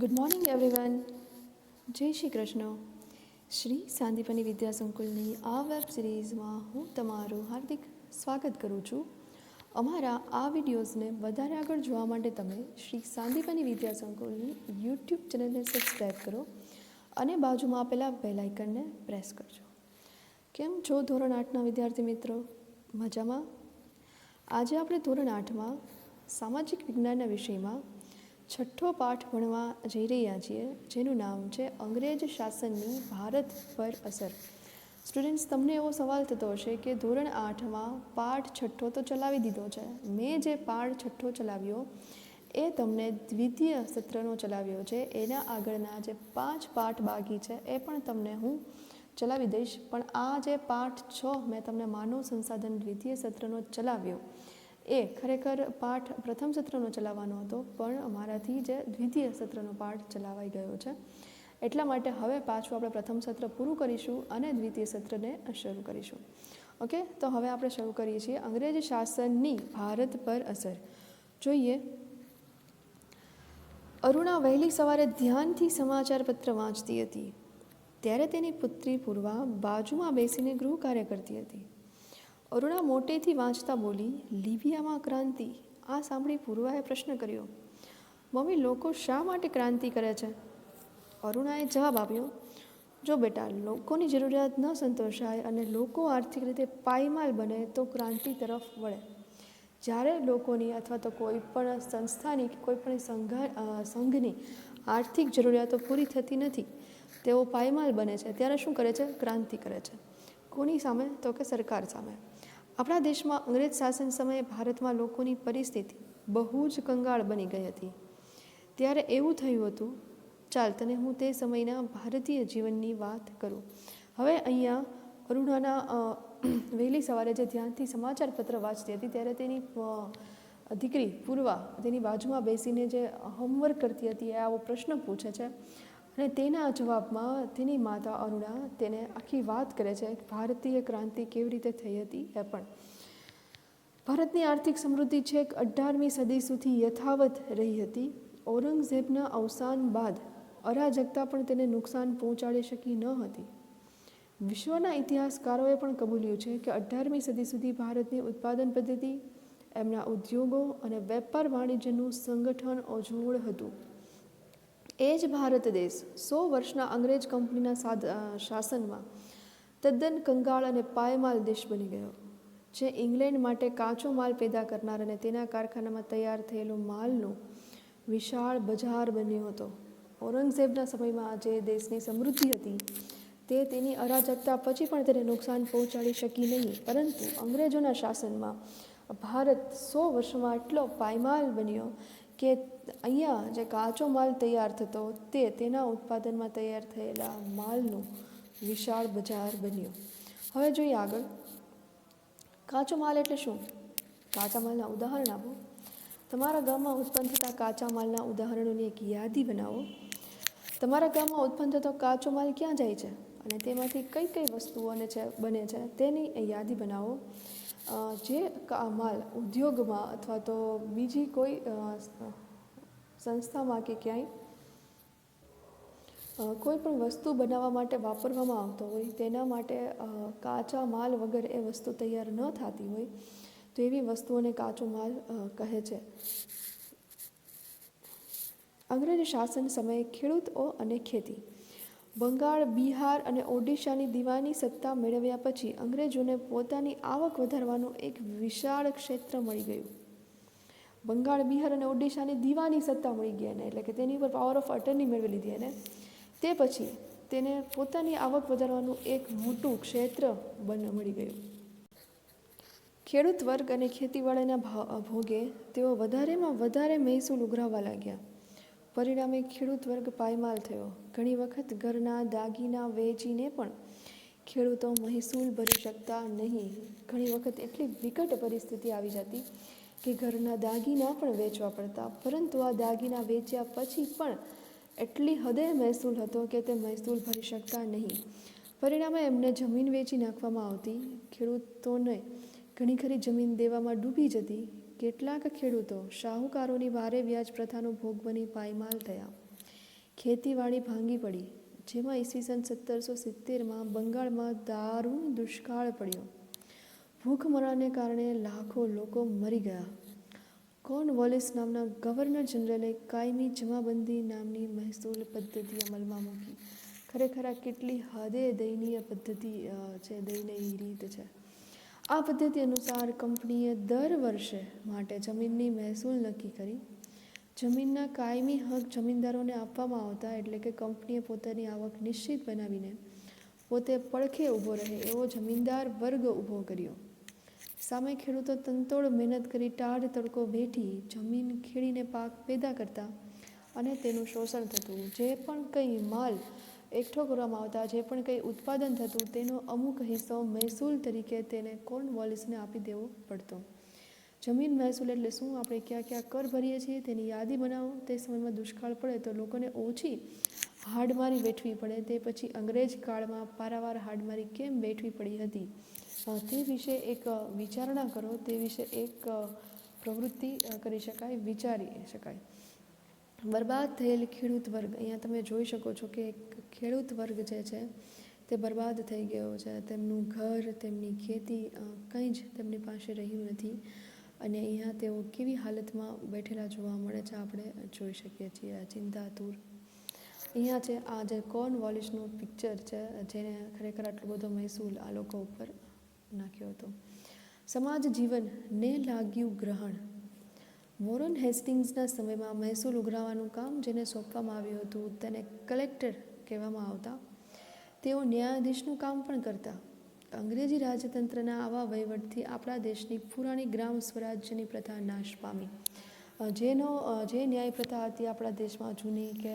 Good morning everyone. જય શ્રી કૃષ્ણ. શ્રી સાંદીપની વિદ્યા સંકુલની આ web સિરીઝમાં હું તમારું હાર્દિક સ્વાગત કરું છું. અમારા આ વિડીયોઝને વધારે આગળ જોવા માટે તમે શ્રી સાંદીપની વિદ્યા સંકુલની યુટ્યુબ ચેનલને સબસ્ક્રાઈબ કરો અને બાજુમાં આપેલા બેલ આઇકનને પ્રેસ કરજો. કેમ છો ધોરણ 8ના વિદ્યાર્થી મિત્રો? મજામાં? આજે આપણે ધોરણ 8માં સામાજિક વિજ્ઞાનના વિષયમાં છઠ્ઠો પાઠ ભણવા જઈ રહ્યા છીએ, જેનું નામ છે અંગ્રેજ શાસનની ભારત પર અસર. સ્ટુડન્ટ્સ, તમને એવો સવાલ થતો હશે કે ધોરણ 8માં પાઠ છઠ્ઠો તો ચલાવી દીધો છે, મેં જે પાઠ છઠ્ઠો ચલાવ્યો એ તમને દ્વિતીય સત્રનો ચલાવ્યો છે, એના આગળના જે 5 પાઠ બાકી છે એ પણ તમને હું ચલાવી દઈશ. પણ આ જે પાઠ 6 મેં તમને માનવ સંસાધન દ્વિતીય સત્રનો ચલાવ્યો એ ખરેખર પાઠ પ્રથમ સત્રનો ચલાવવાનો હતો, પણ અમારાથી જે દ્વિતીય સત્રનો પાઠ ચલાવાઈ ગયો છે. એટલા માટે હવે પાછું આપણે પ્રથમ સત્ર પૂરું કરીશું અને દ્વિતીય સત્રને શરૂ કરીશું. ઓકે, તો હવે આપણે શરૂ કરીએ છીએ અંગ્રેજ શાસનની ભારત પર અસર. જોઈએ. અરુણા વહેલી સવારે ધ્યાનથી સમાચાર પત્ર વાંચતી હતી, ત્યારે તેની પુત્રી પૂર્વા બાજુમાં બેસીને ગૃહ કાર્ય કરતી હતી. અરુણા મોટેથી વાંચતા બોલી, લિબિયામાં ક્રાંતિ. આ સાંભળી પૂર્વાએ પ્રશ્ન કર્યો, મમ્મી, લોકો શા માટે ક્રાંતિ કરે છે? અરુણાએ જવાબ આપ્યો, જો બેટા, લોકોની જરૂરિયાત ન સંતોષાય અને લોકો આર્થિક રીતે પાયમાલ બને તો ક્રાંતિ તરફ વળે. જ્યારે લોકોની અથવા તો કોઈ પણ સંસ્થાની કોઈ પણ સંઘની આર્થિક જરૂરિયાતો પૂરી થતી નથી, તેઓ પાયમાલ બને છે, ત્યારે શું કરે છે? ક્રાંતિ કરે છે. કોની સામે? તો કે સરકાર સામે. આપણા દેશમાં અંગ્રેજ શાસન સમયે ભારતમાં લોકોની પરિસ્થિતિ બહુ જ કંગાળ બની ગઈ હતી. ત્યારે એવું થયું હતું, ચાલ તને હું તે સમયના ભારતીય જીવનની વાત કરું. હવે અહીંયા અરુણાના વહેલી સવારે જે ધ્યાનથી સમાચાર પત્ર વાંચતી હતી, ત્યારે તેની દીકરી પૂર્વા તેની બાજુમાં બેસીને જે હોમવર્ક કરતી હતી, એ આવો પ્રશ્ન પૂછે છે અને તેના જવાબમાં તેની માતા અરુણા તેને આખી વાત કરે છે ભારતીય ક્રાંતિ કેવી રીતે થઈ હતી એ પણ. ભારતની આર્થિક સમૃદ્ધિ છેક 18મી સદી સુધી યથાવત રહી હતી. ઔરંગઝેબના અવસાન બાદ અરાજકતા પણ તેને નુકસાન પહોંચાડી શકી ન હતી. વિશ્વના ઇતિહાસકારોએ પણ કબૂલ્યું છે કે 18મી સદી સુધી ભારતની ઉત્પાદન પદ્ધતિ, એમના ઉદ્યોગો અને વેપાર વાણિજ્યનું સંગઠન અજોડ હતું. એ જ ભારત દેશ 100 વર્ષના અંગ્રેજ કંપનીના શાસનમાં તદ્દન કંગાળ અને પાયમાલ દેશ બની ગયો, જે ઇંગ્લેન્ડ માટે કાચો માલ પેદા કરનાર અને તેના કારખાનામાં તૈયાર થયેલો માલનો વિશાળ બજાર બન્યો હતો. ઔરંગઝેબના સમયમાં જે દેશની સમૃદ્ધિ હતી તે તેની અરાજકતા પછી પણ તેને નુકસાન પહોંચાડી શકી નહીં, પરંતુ અંગ્રેજોના શાસનમાં ભારત 100 વર્ષમાં એટલો પાયમાલ બન્યો કે અહીંયા જે કાચો માલ તૈયાર થતો તે તેના ઉત્પાદનમાં તૈયાર થયેલા માલનું વિશાળ બજાર બન્યો. હવે જોઈએ આગળ. કાચો માલ એટલે શું? કાચા માલના ઉદાહરણ આપો. તમારા ગામમાં ઉત્પન્ન થતા કાચા માલના ઉદાહરણોની એક યાદી બનાવો. તમારા ગામમાં ઉત્પન્ન થતો કાચો માલ ક્યાં જાય છે અને તેમાંથી કઈ કઈ વસ્તુઓને બને છે તેની યાદી બનાવો. જે માલ ઉદ્યોગમાં અથવા તો બીજી કોઈ સંસ્થામાં કે ક્યાંય કોઈ પણ વસ્તુ બનાવવા માટે વાપરવામાં આવતો હોય, તેના માટે કાચા માલ વગર એ વસ્તુ તૈયાર ન થતી હોય, તો એવી વસ્તુઓને કાચો માલ કહે છે. અંગ્રેજ શાસન સમયે ખેડૂતો અને ખેતી. બંગાળ, બિહાર અને ઓડિશાની દીવાની સત્તા મેળવ્યા પછી અંગ્રેજોને પોતાની આવક વધારવાનું એક વિશાળ ક્ષેત્ર મળી ગયું. બંગાળ, બિહાર અને ઓડિશાની દીવાની સત્તા મળી ગઈ એને, એટલે કે તેની ઉપર પાવર ઓફ અટર્ની મેળવી લીધી એને. તે પછી તેને પોતાની આવક વધારવાનું એક મોટું ક્ષેત્ર મળી ગયું. ખેડૂત વર્ગ અને ખેતીવાડીના ભોગે તેઓ વધારેમાં વધારે મહેસૂલ ઉઘરાવવા લાગ્યા. પરિણામે ખેડૂત વર્ગ પાયમાલ થયો. ઘણી વખત ઘરના દાગીના વેચીને પણ ખેડૂતો મહેસૂલ ભરી શકતા નહીં. ઘણી વખત એટલી વિકટ પરિસ્થિતિ આવી જતી કે ઘરના દાગીના પણ વેચવા પડતા, પરંતુ આ દાગીના વેચ્યા પછી પણ એટલી હદે મહેસૂલ હતો કે તે મહેસૂલ ભરી શકતા નહીં. પરિણામે એમને જમીન વેચી નાખવામાં આવતી. ખેડૂતોને ઘણી ખરી જમીન દેવામાં ડૂબી જતી. કેટલાક ખેડૂતો શાહુકારોની ભારે વ્યાજ પ્રથાનો ભોગ બની પાયમાલ થયા. ખેતીવાડી ભાંગી પડી, જેમાં ઈસવીસન 1770માં બંગાળમાં દારૂણ દુષ્કાળ પડ્યો. ભૂખમરાને કારણે લાખો લોકો મરી ગયા. કોર્નવોલિસ નામના ગવર્નર જનરલે કાયમી જમાબંધી નામની મહેસૂલ પદ્ધતિ અમલમાં મૂકી. ખરેખર આ કેટલી હદે દયનીય પદ્ધતિ છે, દયનીય રીત છે. આ પદ્ધતિ અનુસાર કંપનીએ દર વર્ષે માટે જમીનની મહેસૂલ નક્કી કરી. જમીનના કાયમી હક જમીનદારોને આપવામાં આવતા, એટલે કે કંપનીએ પોતાની આવક નિશ્ચિત બનાવીને પોતે પડખે ઊભો રહે એવો જમીનદાર વર્ગ ઊભો કર્યો. સામે ખેડૂતો તનતોડ મહેનત કરી ટાઢ તડકો વેઠી જમીન ખેડીને પાક પેદા કરતા અને તેનું શોષણ થતું. જે પણ કંઈ માલ એકઠો કરવામાં આવતા, જે પણ કંઈ ઉત્પાદન થતું, તેનો અમુક હિસ્સો મહેસૂલ તરીકે તેને કોર્નવોલિસને આપી દેવો પડતો. જમીન મહેસૂલ એટલે શું? આપણે ક્યાં ક્યાં કર ભરીએ છીએ તેની યાદી બનાવો. તે સમયમાં દુષ્કાળ પડે તો લોકોને ઓછી હાડમારી વેઠવી પડે. તે પછી અંગ્રેજ કાળમાં પારાવાર હાડમારી કેમ વેઠવી પડી હતી તે વિશે એક વિચારણા કરો, તે વિશે એક પ્રવૃત્તિ કરી શકાય, વિચારી શકાય. બરબાદ થયેલ ખેડૂત વર્ગ, અહીંયા તમે જોઈ શકો છો કે ખેડૂત વર્ગ જે છે તે બરબાદ થઈ ગયો છે. તેમનું ઘર, તેમની ખેતી કંઈ જ તેમની પાસે રહ્યું નથી અને અહીંયા તેઓ કેવી હાલતમાં બેઠેલા જોવા મળે છે આપણે જોઈ શકીએ છીએ. ચિંતાતુર અહીંયા છે. આ જે કોર્નવોલિસનું પિક્ચર છે, જેને ખરેખર આટલો બધો મહેસૂલ આ લોકો ઉપર નાખ્યો હતો. સમાજ જીવનને લાગ્યું ગ્રહણ. વોરન હેસ્ટિંગ્સના સમયમાં મહેસૂલ ઉઘરાવવાનું કામ જેને સોંપવામાં આવ્યું હતું તેને કલેક્ટર કહેવામાં આવતા. તેઓ ન્યાયાધીશનું કામ પણ કરતા. અંગ્રેજી રાજતંત્રના આવા વહીવટથી આપણા દેશની પુરાણી ગ્રામ સ્વરાજ્યની પ્રથા નાશ પામી. જે ન્યાય પ્રથા હતી આપણા દેશમાં જૂની, કે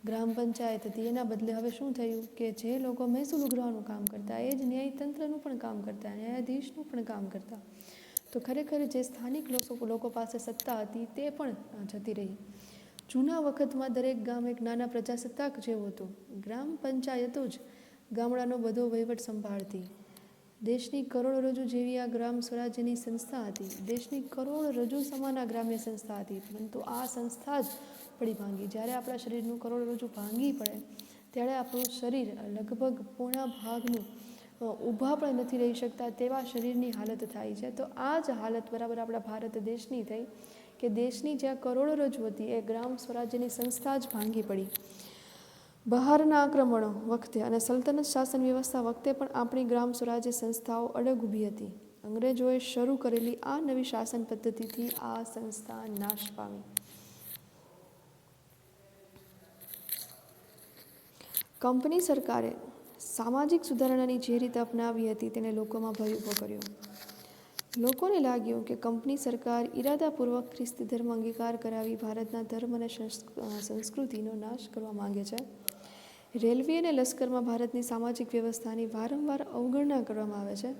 ગ્રામ પંચાયત હતી, એના બદલે હવે શું થયું કે જે લોકો મહેસૂલ ઉઘરાવવાનું કામ કરતા એ જ ન્યાયતંત્રનું પણ કામ કરતા, ન્યાયાધીશનું પણ કામ કરતા. તો ખરેખર જે સ્થાનિક લોકો પાસે સત્તા હતી તે પણ જતી રહી. જૂના વખતમાં દરેક ગામ એક નાના પ્રજાસત્તાક જેવું હતું. ગ્રામ પંચાયતો જ ગામડાનો બધો વહીવટ સંભાળતી. દેશની કરોડરજ્જુ જેવી આ ગ્રામ સ્વરાજ્યની સંસ્થા હતી. દેશની કરોડરજ્જુ સમાન આ ગ્રામ્ય સંસ્થા હતી, પરંતુ આ સંસ્થા જ પડી ભાંગી. જ્યારે આપણા શરીરનું કરોડરજ્જુ ભાંગી પડે ત્યારે આપણું શરીર લગભગ પોણા ભાગનું ઊભા પણ નથી રહી શકતા તેવા શરીરની હાલત થાય છે. તો આ જ હાલત બરાબર આપણા ભારત દેશની થઈ કે દેશની જ્યાં કરોડરજ્જુ હતી એ ગ્રામ સ્વરાજ્યની સંસ્થા જ ભાંગી પડી. બહારના આક્રમણો વખતે અને સલ્તનત શાસન વ્યવસ્થા વખતે પણ આપણી ગ્રામ સ્વરાજ્ય સંસ્થાઓ અડગ ઊભી હતી. અંગ્રેજોએ શરૂ કરેલી આ નવી શાસન પદ્ધતિથી આ સંસ્થા નાશ પામી. કંપની સરકારે સામાજિક સુધારણાની જે રીતે અપનાવી હતી તેને લોકોમાં ભય ઊભો કર્યો. લોકોને લાગ્યું કે કંપની સરકાર ઈરાદાપૂર્વક ખ્રિસ્તી ધર્મ અંગીકાર કરાવી ભારતના ધર્મ અને સંસ્કૃતિનો નાશ કરવા માંગે છે. રેલવે અને લશ્કરમાં ભારતની સામાજિક વ્યવસ્થાની વારંવાર અવગણના કરવામાં આવે છે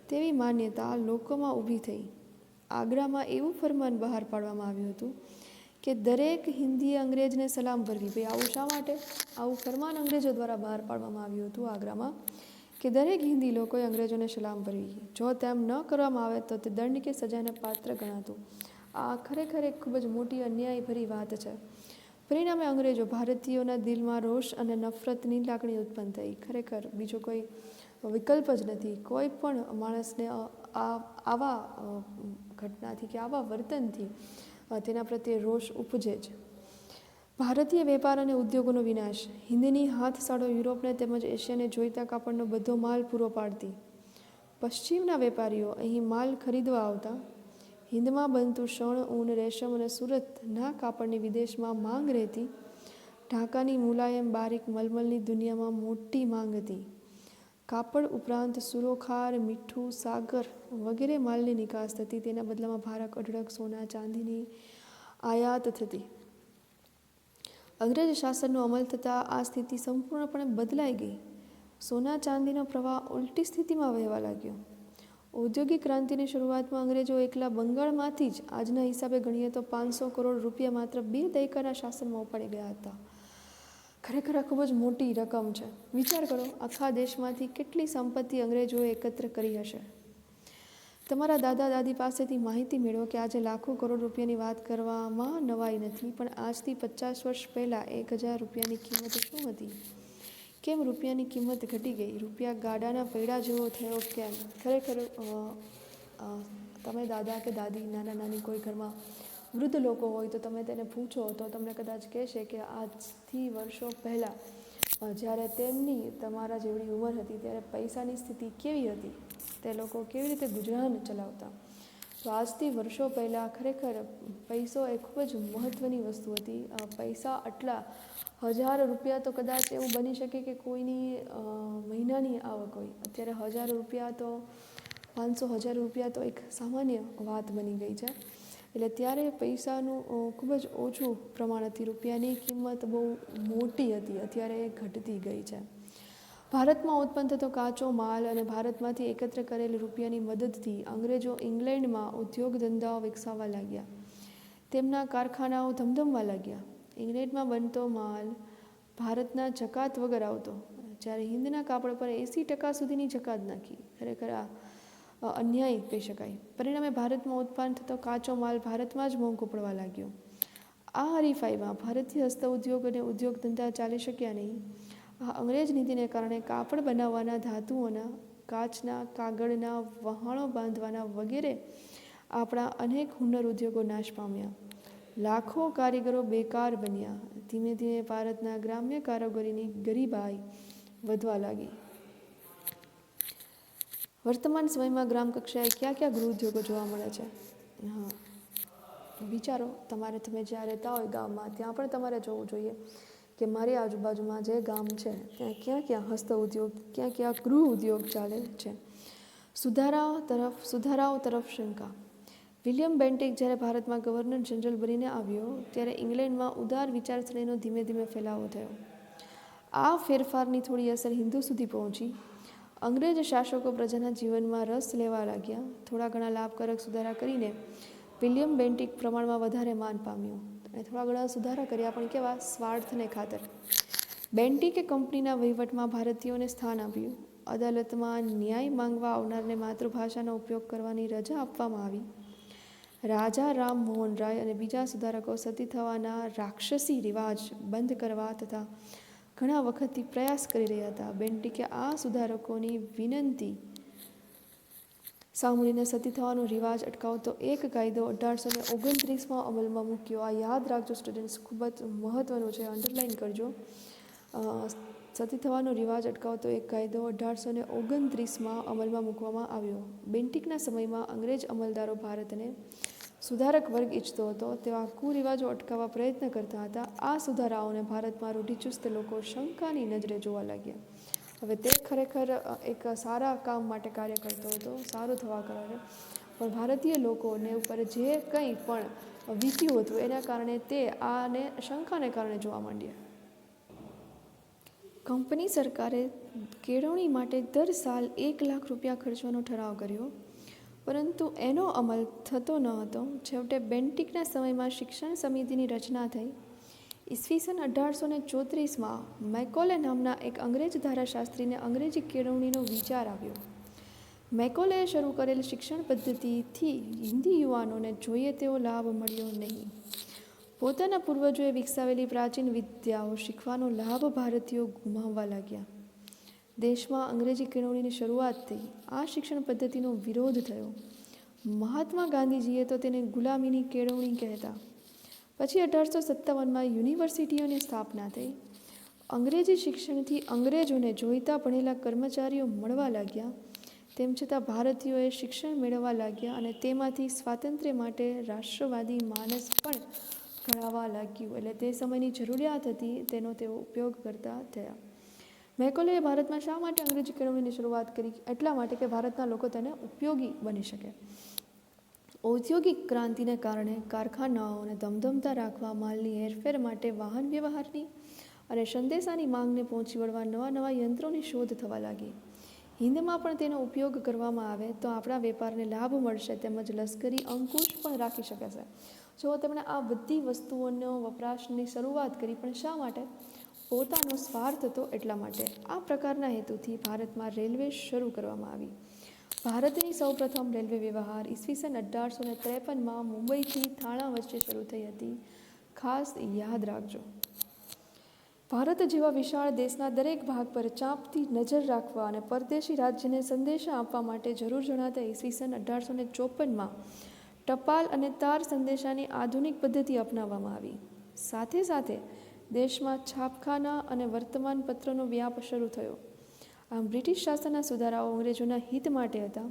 તેવી માન્યતા લોકોમાં ઊભી થઈ. આગ્રામાં એવું ફરમાન બહાર પાડવામાં આવ્યું હતું કે દરેક હિન્દીએ અંગ્રેજને સલામ ભરવી. ભાઈ આવું શા માટે? આવું ફરમાન અંગ્રેજો દ્વારા બહાર પાડવામાં આવ્યું હતું આગ્રામાં કે દરેક હિન્દી લોકોએ અંગ્રેજોને સલામ ભરવી. જો તેમ ન કરવામાં આવે તો તે દંડ કે સજાને પાત્ર ગણાતું. આ ખરેખર એક ખૂબ જ મોટી અન્યાયભરી વાત છે. પરિણામે અંગ્રેજો ભારતીયોના દિલમાં રોષ અને નફરતની લાગણી ઉત્પન્ન થઈ. ખરેખર બીજો કોઈ વિકલ્પ જ નથી. કોઈ પણ માણસને આવા ઘટનાથી કે આવા વર્તનથી તેના પ્રત્યે રોષ ઉપજે જ. ભારતીય વેપાર અને ઉદ્યોગોનો વિનાશ. હિન્દની હાથસાળો યુરોપને તેમજ એશિયાને જોઈતા કાપડનો બધો માલ પૂરો પાડતી. પશ્ચિમના વેપારીઓ અહીં માલ ખરીદવા આવતા. હિન્દમાં બનતું શણ, ઊન, રેશમ અને સુરતના કાપડની વિદેશમાં માંગ રહેતી. ઢાકાની મુલાયમ બારીક મલમલની દુનિયામાં મોટી માંગ હતી. કાપડ ઉપરાંત સુરોખાર, મીઠું, સાગર વગેરે માલની નિકાસ થતી. તેના બદલામાં ભારત અઢળક સોના ચાંદીની આયાત થતી. અંગ્રેજ શાસનનો અમલ થતાં આ સ્થિતિ સંપૂર્ણપણે બદલાઈ ગઈ. સોના ચાંદીનો પ્રવાહ ઉલટી સ્થિતિમાં વહેવા લાગ્યો. ઔદ્યોગિક ક્રાંતિની શરૂઆતમાં અંગ્રેજો એકલા બંગાળમાંથી જ આજના હિસાબે ગણીએ તો 500 કરોડ રૂપિયા માત્ર 2 દાયકાના શાસનમાં ઉપાડી ગયા હતા. ખરેખર ખૂબ જ મોટી રકમ છે. વિચાર કરો, આખા દેશમાંથી કેટલી સંપત્તિ અંગ્રેજોએ એકત્ર કરી હશે. તમારા દાદા દાદી પાસેથી માહિતી મેળવો કે આજે લાખો કરોડ રૂપિયાની વાત કરવામાં નવાઈ નથી, પણ આજથી 50 વર્ષ પહેલાં 1000 રૂપિયાની કિંમત શું હતી? કેમ રૂપિયાની કિંમત ઘટી ગઈ? રૂપિયા ગાડાના પૈડા જેવો થયો કેમ? ખરેખર તમે દાદા કે દાદી, નાના નાની કોઈ ઘરમાં વૃદ્ધ લોકો હોય તો તમે તેને પૂછો તો તમને કદાચ કહેશે કે આજથી વર્ષો પહેલાં જ્યારે તેમની તમારા જેવડી ઉંમર હતી ત્યારે પૈસાની સ્થિતિ કેવી હતી, તે લોકો કેવી રીતે ગુજરાન ચલાવતા. તો આજથી વર્ષો પહેલાં ખરેખર પૈસો એ ખૂબ જ મહત્ત્વની વસ્તુ હતી. પૈસા આટલા 1000 રૂપિયા તો કદાચ એવું બની શકે કે કોઈની મહિનાની આવક હોય. અત્યારે 1000 રૂપિયા તો 500,000 રૂપિયા તો એક સામાન્ય વાત બની ગઈ છે. એટલે ત્યારે પૈસાનું ખૂબ જ ઓછું પ્રમાણ હતી. રૂપિયાની કિંમત બહુ મોટી હતી, અત્યારે એ ઘટતી ગઈ છે. ભારતમાં ઉત્પન્ન થતો કાચો માલ અને ભારતમાંથી એકત્ર કરેલી રૂપિયાની મદદથી અંગ્રેજો ઇંગ્લેન્ડમાં ઉદ્યોગ ધંધાઓ વિકસાવવા લાગ્યા. તેમના કારખાનાઓ ધમધમવા લાગ્યા. ઇંગ્લેન્ડમાં બનતો માલ ભારતના જકાત વગર આવતો, જ્યારે હિન્દના કાપડ પર 80% સુધીની જકાત નાખી. ખરેખર આ અન્યાય કહી શકાય. પરિણામે ભારતમાં ઉત્પન્ન થતો કાચો માલ ભારતમાં જ મોંઘો પડવા લાગ્યો. આ હરીફાઈમાં ભારતીય હસ્ત ઉદ્યોગ અને ઉદ્યોગ ધંધા ચાલી શક્યા નહીં. આ અંગ્રેજ નીતિને કારણે કાપડ બનાવવાના, ધાતુઓના, કાચના, કાગળના, વહાણો બાંધવાના વગેરે આપણા અનેક હુનર ઉદ્યોગો નાશ પામ્યા. લાખો કારીગરો બેકાર બન્યા. ધીમે ધીમે ભારતના ગ્રામ્ય કારીગરોની ગરીબાઈ વધવા લાગી. વર્તમાન સમયમાં ગ્રામ કક્ષાએ ક્યાં ક્યાં ગૃહ ઉદ્યોગો જોવા મળે છે? વિચારો, તમે જ્યાં રહેતા હોય ગામમાં, ત્યાં પણ તમારે જોવું જોઈએ કે મારી આજુબાજુમાં જે ગામ છે ત્યાં ક્યાં ક્યાં હસ્ત ઉદ્યોગ, ક્યાં ક્યાં ગૃહ ઉદ્યોગ ચાલે છે. સુધારાઓ તરફ શંકા. વિલિયમ બેન્ટિક જ્યારે ભારતમાં ગવર્નર જનરલ બનીને આવ્યો ત્યારે ઇંગ્લેન્ડમાં ઉદાર વિચારસરણીનો ધીમે ધીમે ફેલાવો થયો. આ ફેરફારની થોડી અસર હિન્દુ સુધી પહોંચી. અંગ્રેજ શાસકો પ્રજાના જીવનમાં રસ લેવા લાગ્યા. થોડા ઘણા લાભકારક સુધારા કરીને વિલિયમ બેન્ટિક પ્રમાણમાં વધારે માન પામ્યો. અને થોડા ઘણા સુધારા કર્યા, પણ કેવા? સ્વાર્થને ખાતર. બેન્ટિકે કંપનીના વહીવટમાં ભારતીયોને સ્થાન આપ્યું. અદાલતમાં ન્યાય માંગવા આવનારને માતૃભાષાનો ઉપયોગ કરવાની રજા આપવામાં આવી. રાજા રામ મોહન રાય અને બીજા સુધારકો સતી થવાના રાક્ષસી રિવાજ બંધ કરવા તથા ઘણા વખતથી પ્રયાસ કરી રહ્યા હતા. બેન્ટિકે આ સુધારકોની વિનંતી સાંભળીને સતી થવાનો રિવાજ અટકાવતો એક કાયદો 1829માં અમલમાં મૂક્યો. આ યાદ રાખજો સ્ટુડન્ટ્સ, ખૂબ જ મહત્ત્વનું છે, અંડરલાઇન કરજો. સતી થવાનો રિવાજ અટકાવતો એક કાયદો 1829માં અમલમાં મૂકવામાં આવ્યો. બેન્ટિકના સમયમાં અંગ્રેજ અમલદારો ભારતને સુધારક વર્ગ ઈચ્છતો હતો તેવા કુરિવાજો અટકાવવા પ્રયત્ન કરતા હતા. આ સુધારાઓને ભારતમાં રૂઢિચુસ્ત લોકો શંકાની નજરે જોવા લાગ્યા. હવે તે ખરેખર એક સારા કામ માટે કાર્ય કરતો હતો, સારું થવા કરે, પણ ભારતીય લોકોને ઉપર જે કંઈ પણ વીત્યું હતું એના કારણે તે આને શંકાને કારણે જોવા માંડ્યા. કંપની સરકારે કેળવણી માટે દર સાલ 1 લાખ રૂપિયા ખર્ચવાનો ઠરાવ કર્યો, પરંતુ એનો અમલ થતો ન હતો. છેવટે બેન્ટિકના સમયમાં શિક્ષણ સમિતિની રચના થઈ. ઈસવીસન 1834માં મેકોલે નામના એક અંગ્રેજ ધારાશાસ્ત્રીને અંગ્રેજી કેળવણીનો વિચાર આવ્યો. મેકોલેએ શરૂ કરેલ શિક્ષણ પદ્ધતિથી હિન્દી યુવાનોને જોઈએ તેવો લાભ મળ્યો નહીં. પોતાના પૂર્વજોએ વિકસાવેલી પ્રાચીન વિદ્યાઓ શીખવાનો લાભ ભારતીયો ગુમાવવા લાગ્યા. દેશમાં અંગ્રેજી કેળવણીની શરૂઆત થઈ. આ શિક્ષણ પદ્ધતિનો વિરોધ થયો. મહાત્મા ગાંધીજીએ તો તેને ગુલામીની કેળવણી કહેતા. પછી 1857માં યુનિવર્સિટીઓની સ્થાપના થઈ. અંગ્રેજી શિક્ષણથી અંગ્રેજોને જોઈતા ભણેલા કર્મચારીઓ મળવા લાગ્યા. તેમ છતાં ભારતીયોએ શિક્ષણ મેળવવા લાગ્યા અને તેમાંથી સ્વાતંત્ર્ય માટે રાષ્ટ્રવાદી માનસ પણ ઘડાવા લાગ્યું. એટલે તે સમયની જરૂરિયાત હતી તેનો તેઓ ઉપયોગ કરતા થયા. મેકોલેએ ભારતમાં શા માટે અંગ્રેજી કેળવણીની શરૂઆત કરી? એટલા માટે કે ભારતના લોકો તેને ઉપયોગી બની શકે. ઔદ્યોગિક ક્રાંતિને કારણે કારખાનાઓને ધમધમતા રાખવા, માલની હેરફેર માટે વાહન વ્યવહારની અને સંદેશાની માંગને પહોંચી વળવા નવા નવા યંત્રોની શોધ થવા લાગી. હિન્દમાં પણ તેનો ઉપયોગ કરવામાં આવે તો આપણા વેપારને લાભ મળશે, તેમજ લશ્કરી અંકુશ પણ રાખી શકાશે. જો તેમણે આ બધી વસ્તુઓનો વપરાશની શરૂઆત કરી, પણ શા માટે? પોતાનો સ્વાર્થ હતો એટલા માટે. આ પ્રકારના હેતુથી ભારતમાં રેલવે શરૂ કરવામાં આવી. ભારતની સૌપ્રથમ રેલવે વ્યવહાર ઈસવીસન 1853માં મુંબઈથી થાણા વચ્ચે શરૂ થઈ હતી. ખાસ યાદ રાખજો. ભારત જેવા વિશાળ દેશના દરેક ભાગ પર ચાંપતી નજર રાખવા અને પરદેશી રાજ્યને સંદેશા આપવા માટે જરૂર જણાતા ઈસવીસન 1854માં ટપાલ અને તાર સંદેશાની આધુનિક પદ્ધતિ અપનાવવામાં આવી. સાથે સાથે દેશમાં છાપખાના અને વર્તમાનપત્રનો વ્યાપ શરૂ થયો. આમ બ્રિટિશ શાસનના સુધારાઓ અંગ્રેજોના હિત માટે હતા.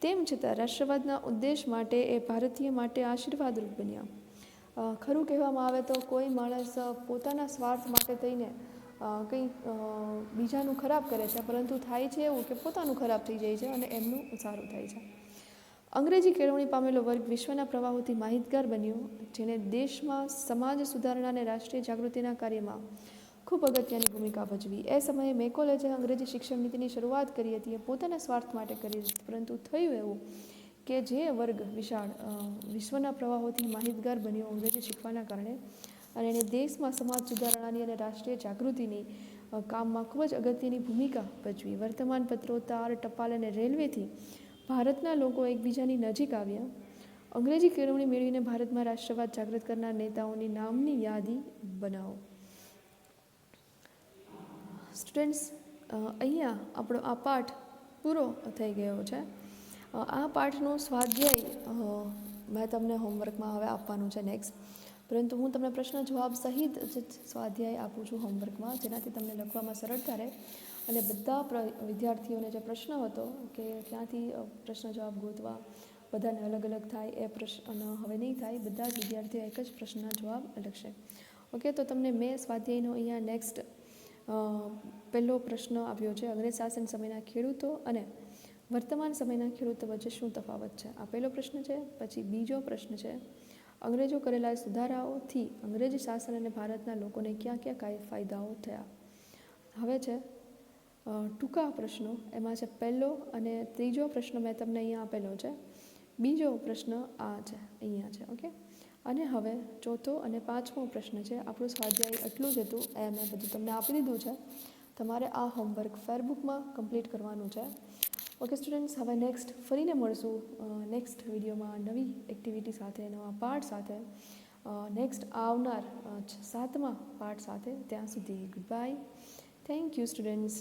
તેમ છતાં રાષ્ટ્રવાદના ઉદ્દેશ માટે એ ભારતીય માટે આશીર્વાદરૂપ બન્યા. ખરું કહેવામાં આવે તો કોઈ માણસ પોતાના સ્વાર્થ માટે થઈને કંઈ બીજાનું ખરાબ કરે છે, પરંતુ થાય છે એવું કે પોતાનું ખરાબ થઈ જાય છે અને એમનું સારું થાય છે. અંગ્રેજી કેળવણી પામેલો વર્ગ વિશ્વના પ્રવાહોથી માહિતગાર બન્યો, જેને દેશમાં સમાજ સુધારણા અને રાષ્ટ્રીય જાગૃતિના કાર્યમાં ખૂબ અગત્યની ભૂમિકા ભજવી. એ સમયે મેકોલેજે અંગ્રેજી શિક્ષણ નીતિની શરૂઆત કરી હતી. એ પોતાના સ્વાર્થ માટે કરી હતી, પરંતુ થયું એવું કે જે વર્ગ વિશાળ વિશ્વના પ્રવાહોથી માહિતગાર બન્યો અંગ્રેજી શીખવાના કારણે, અને એને દેશમાં સમાજ સુધારણાની અને રાષ્ટ્રીય જાગૃતિની કામમાં ખૂબ જ અગત્યની ભૂમિકા ભજવી. વર્તમાનપત્રો, તાર, ટપાલ અને રેલવેથી ભારતના લોકો એકબીજાની નજીક આવ્યા. અંગ્રેજી કેળવણી મેળવીને ભારતમાં રાષ્ટ્રવાદ જાગૃત કરનાર નેતાઓની નામની યાદી બનાવો. સ્ટુડન્ટ્સ, અહીંયા આપણો આ પાઠ પૂરો થઈ ગયો છે. આ પાઠનું સ્વાધ્યાય મેં તમને હોમવર્કમાં હવે આપવાનું છે નેક્સ્ટ, પરંતુ હું તમને પ્રશ્ન જવાબ સહિત જ સ્વાધ્યાય આપું છું હોમવર્કમાં, જેનાથી તમને લખવામાં સરળતા રહે. અને બધા વિદ્યાર્થીઓને જે પ્રશ્ન હતો કે ક્યાંથી પ્રશ્ન જવાબ ગોતવા, બધાને અલગ અલગ થાય, એ પ્રશ્ન હવે નહીં થાય. બધા જ વિદ્યાર્થીઓ એક જ પ્રશ્નના જવાબ લખશે. ઓકે, તો તમને મેં સ્વાધ્યાયનો અહીંયા નેક્સ્ટ પહેલો પ્રશ્ન આપ્યો છે. અંગ્રેજ શાસન સમયના ખેડૂતો અને વર્તમાન સમયના ખેડૂતો વચ્ચે શું તફાવત છે? આ પહેલો પ્રશ્ન છે. પછી બીજો પ્રશ્ન છે, અંગ્રેજો કરેલા સુધારાઓથી અંગ્રેજી શાસન અને ભારતના લોકોને ક્યાં ક્યાં ફાયદાઓ થયા? હવે છે ટૂંકા પ્રશ્નો. એમાં છે પહેલો અને ત્રીજો પ્રશ્ન મેં તમને અહીંયા આપેલો છે. બીજો પ્રશ્ન આ છે, અહીંયા છે. ઓકે, અને હવે ચોથો અને પાંચમો પ્રશ્ન છે. આપણું સ્વાધ્યાય એટલું જ હતું, એ મેં બધું તમને આપી દીધું છે. તમારે આ હોમવર્ક ફેરબુકમાં કમ્પ્લીટ કરવાનું છે. ઓકે સ્ટુડન્ટ્સ, હવે નેક્સ્ટ ફરીને મળશું નેક્સ્ટ વિડીયોમાં નવી એક્ટિવિટી સાથે, નવા પાઠ સાથે, નેક્સ્ટ આવનાર 7મા પાઠ સાથે. ત્યાં સુધી good bye. Thank you students.